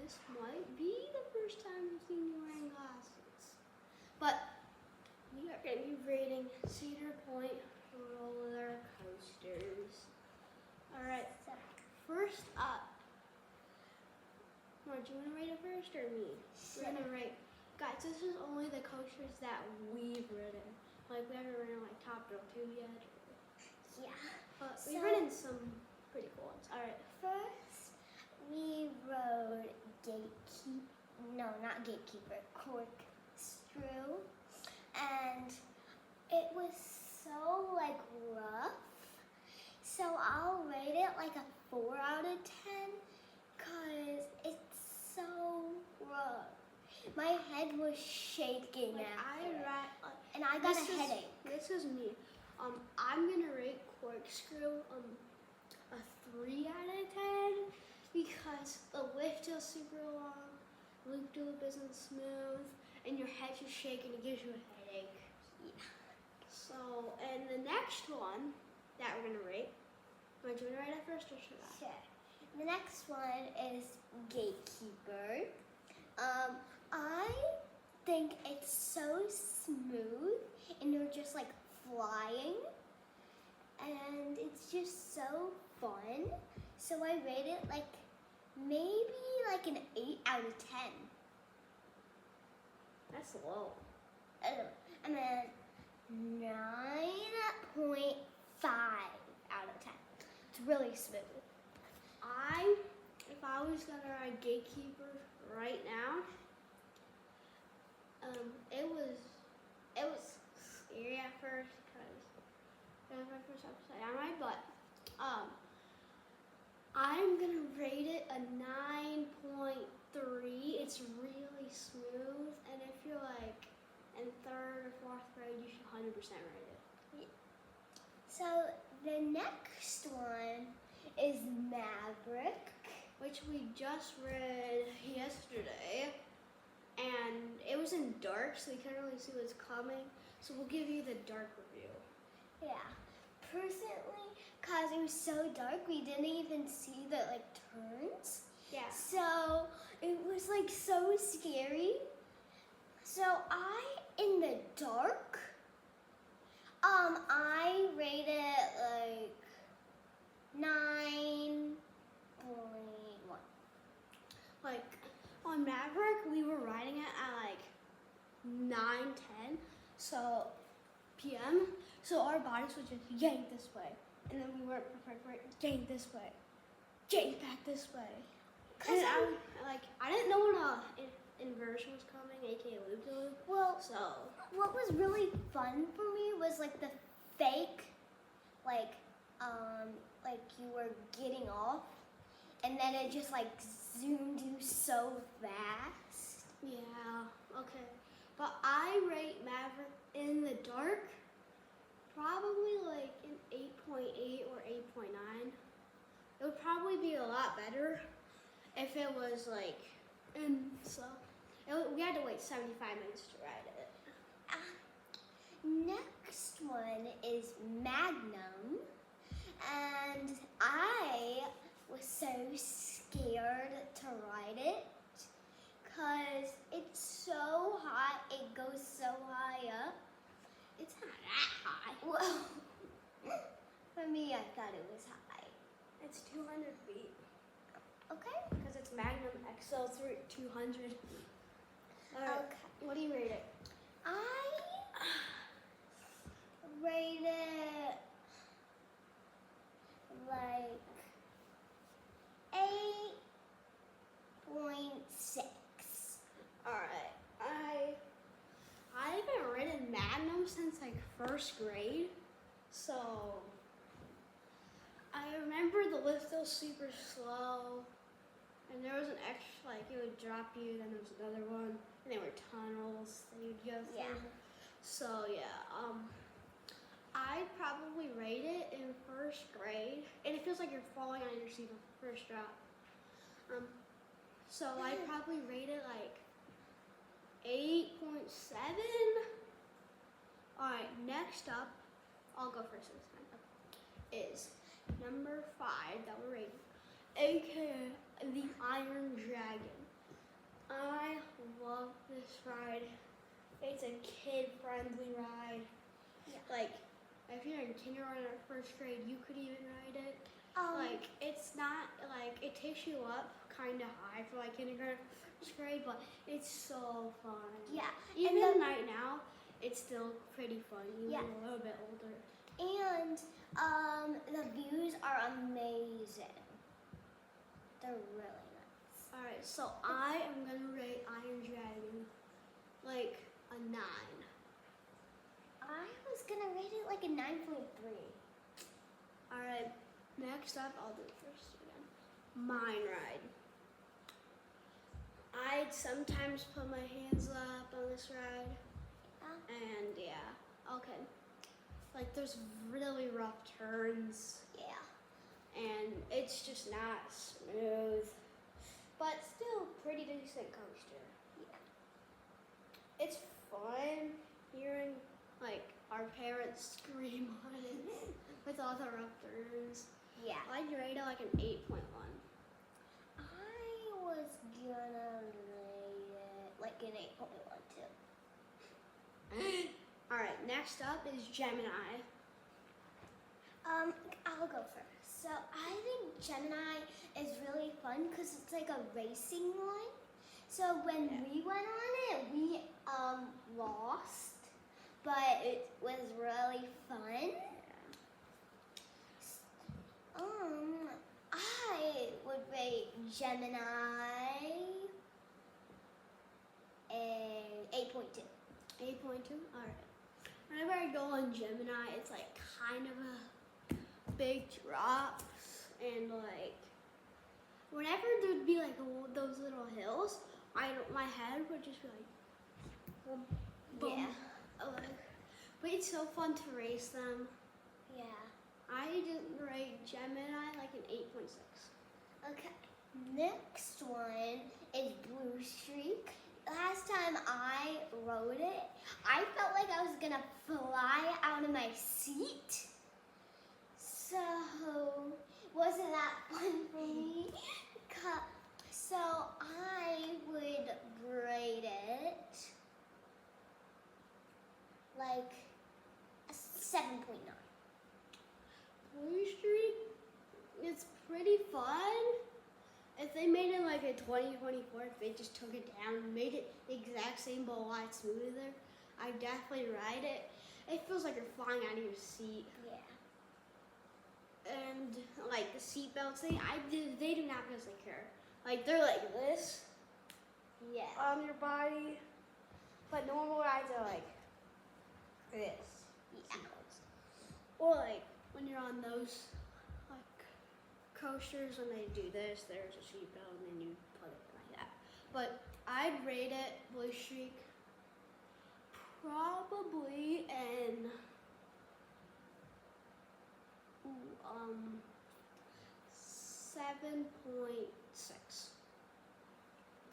this might be the first time I've seen you wearing glasses. But we are going to be rating Cedar Point roller coasters. Alright, so first up, Mark, do you want to rate it first or me? Sure. We're going to rate. Guys, this is only the coasters that we've ridden. Like, we haven't ridden like Top Row 2 yet. Yeah. But we've ridden some pretty cool ones. Alright. First, we rode corkscrew, and it was so like rough. So I'll rate it like a 4 out of 10 because it's so rough. My head was shaking and I got a headache. This is me. I'm gonna rate corkscrew a 3 out of 10 because the lift is super long, loop-de-loop isn't smooth, and your head's just shaking. It gives you a headache. Yeah. So, and the next one that we're gonna rate. Do you want to rate it first or should I? Sure. The next one is Gatekeeper. I think it's so smooth and you're just like flying and it's just so fun. So I rate it like maybe like an 8 out of 10. That's low. I'm at 9.5 out of 10. It's really smooth. If I was gonna ride Gatekeeper right now, it was scary at first because it was my first upside down ride, but I'm gonna rate it a 9.3. It's really smooth, and if you're like in 3rd or 4th grade, you should 100% rate it. Yeah. So the next one is Maverick, which we just read yesterday, and it was in dark, so we couldn't really see what's coming. So we'll give you the dark review. Yeah. Personally, cause it was so dark, we didn't even see the like turns. Yeah. So it was like so scary. So in the dark, I rated like 9.1. Like on Maverick, we were riding it at like 9:10 p.m. So our bodies would just yank this way, and then we weren't prepared for it. Yank this way, yank back this way. And I didn't know when inversion was coming, aka loop-de-loop. Well, so what was really fun for me was like the fake, like you were getting off, and then it just like zoomed you so fast. Yeah, okay. But I rate Maverick in the dark probably like an 8.8 or 8.9. It would probably be a lot better if it was like we had to wait 75 minutes to ride it. Next one is Magnum, and I was so scared to ride it because it's so hot. It goes so high up. It's not that high. Well, for me, I thought it was high. It's 200 feet. Okay. Because it's Magnum XL 200. Okay. What do you rate it? I rate it like 8.6. Alright. I haven't ridden Magnum since like 1st grade. So I remember the lift was super slow. And there was an extra, like, it would drop you, then there was another one, and there were tunnels that you'd go through. Yeah. So, yeah, I'd probably rate it in 1st grade, and it feels like you're falling on your seat on the first drop. So I'd probably rate it like 8.7. Alright, next up, I'll go first this time, is number 5 that we're rating, aka the Iron Dragon. I love this ride. It's a kid-friendly ride. Yeah. Like, if you're in kindergarten or first grade, you could even ride it. Like, it's not, like, it takes you up kind of high for, like, kindergarten, first grade, but it's so fun. Yeah. Even right now, it's still pretty fun, even Yeah. a little bit older. And the views are amazing. They're really nice. Alright, so I am going to rate Iron Dragon, like, a 9. I was gonna rate it like a 9.3. Alright, next up, I'll do it first again. Mine ride. I'd sometimes put my hands up on this ride. And yeah, okay. Like there's really rough turns. Yeah. And it's just not smooth. But still pretty decent coaster. Yeah. It's fun hearing like our parents scream on it with all the rough turns. Yeah. I'd rate it like an 8.1. I was gonna rate it like an 8.1 too. Alright, next up is Gemini. I'll go first. So I think Gemini is really fun because it's like a racing one. So when we went on it, we lost, but it was really fun. I would rate Gemini a 8.2. 8.2? Alright. Whenever I go on Gemini, it's like kind of a big drops and like whenever there'd be like those little hills, my head would just be like boom. Yeah. But it's so fun to race them. Yeah. I didn't rate Gemini like an 8.6. Okay. Next one is Blue Streak. Last time I rode it, I felt like I was gonna fly out of my seat. So, wasn't that fun for me? So I would grade it like a 7.9. Blue Streak, it's pretty fun. If they made it like a 2024, if they just took it down and made it the exact same but a lot smoother, I'd definitely ride it. It feels like you're flying out of your seat. Yeah. And like the seat belts thing, they do not really care. Like they're like this Yeah. on your body, but normal rides are like this. Yeah. Or like when you're on those like coasters, when they do this, there's a seat belt and then you put it like that. But I'd rate it, Blue Streak, probably an 7.6.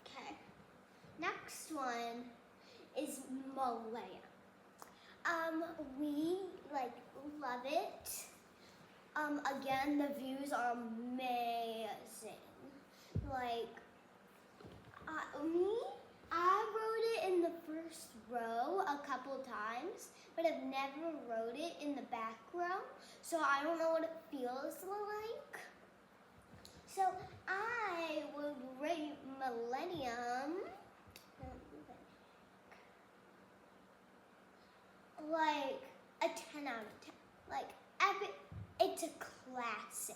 Okay. Next one is Malaya. We like love it. Again, the views are amazing. Like, I rode it in the first row a couple times, but I've never rode it in the back row, so I don't know what it feels like. So I would rate Millennium like a 10 out of 10. Like, it's a classic.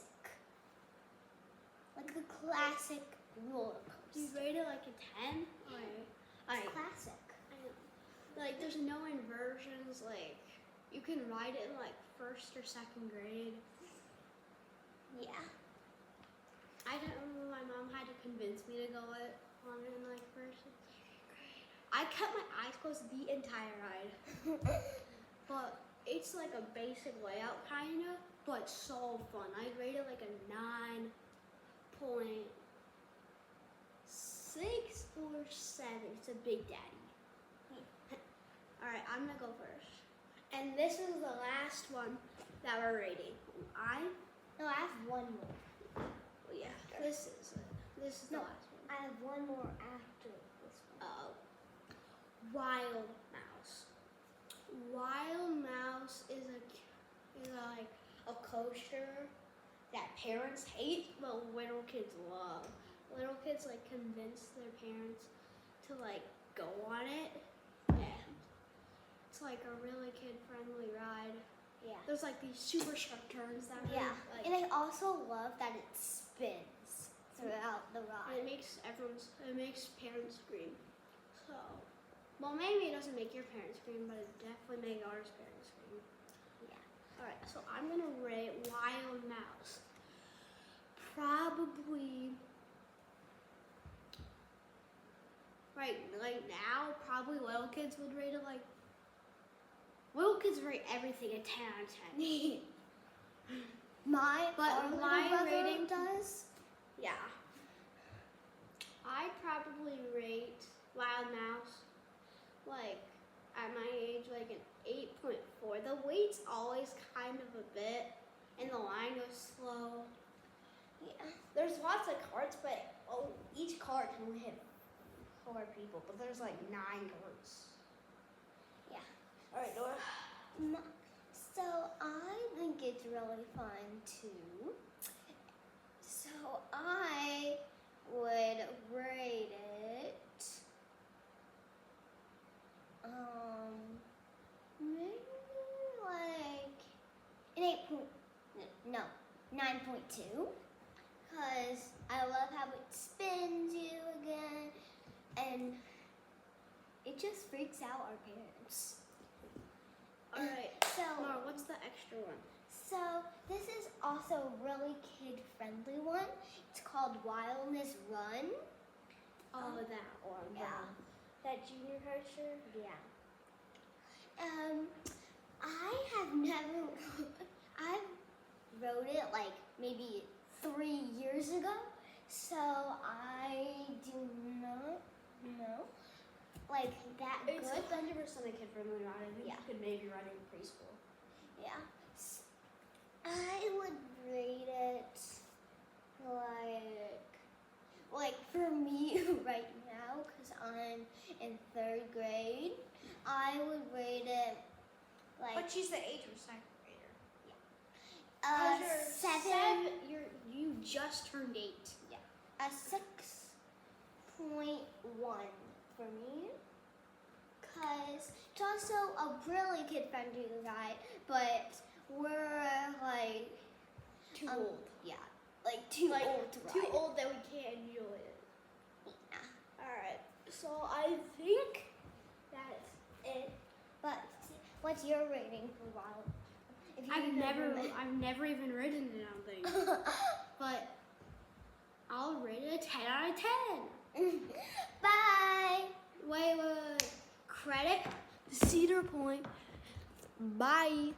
Like a classic roller You coaster. rate it like a 10? It's classic. Like there's no inversions, like you can ride it in like first or second grade. Yeah. I don't remember my mom had to convince me to go on it in like first or second grade. I kept my eyes closed the entire ride. But it's like a basic layout kinda, but so fun. I rate it like a 9.6 or 7. It's a big daddy. Alright, I'm gonna go first. And this is the last one that we're rating. No, I have one more. Well, yeah, this is it. This is the last one. I have one more after Wild Mouse. Wild Mouse is like a coaster that parents hate, but little kids love. Little kids like convince their parents to like go on it. Yeah. It's like a really kid-friendly ride. Yeah. There's like these super sharp turns that Yeah. like, And I also love that it spins throughout the and ride. it makes parents scream. So, well, maybe it doesn't make your parents scream, but it definitely makes ours parents scream. Yeah. All right, so I'm gonna rate Wild Mouse. Probably right now, probably little kids would rate it like. Little kids rate everything a 10 out of 10. My But my brother rating- does. Yeah. I'd probably rate Wild Mouse, like, at my age, like an 8.4. The weight's always kind of a bit, and the line goes slow. Yeah. There's lots of carts, but each cart can only hit 4 people, but there's like 9 carts. Yeah. All right, Nora. So I think it's really fun too. So I would rate it maybe like an 9.2, because I love how it spins you again, and it just freaks out our parents. All right. So Nora, what's the extra one? So this is also a really kid-friendly one. It's called Wildness Run. Oh, that one. Yeah. That junior coaster? Yeah. I have never. I rode it like maybe 3 years ago, so I do not know like that It's good. 100% a kid-friendly ride. I think Yeah. you could maybe ride it in preschool. Yeah. I would rate it like for me right now, because I'm in 3rd grade, I would rate it like But she's the age of 2nd grader. 7, You just turned 8. a 6.1 for me, because it's also a really kid-friendly ride, but we're like Too old. Yeah, like too Like, old to ride. Too old that we can't enjoy it. Yeah. Alright, so I think that's it. But what's your rating for Wild? If you I've can remember. never even ridden it, I don't think. But I'll rate it a 10 out of 10. Bye. Wait. Credit Cedar Point. Bye.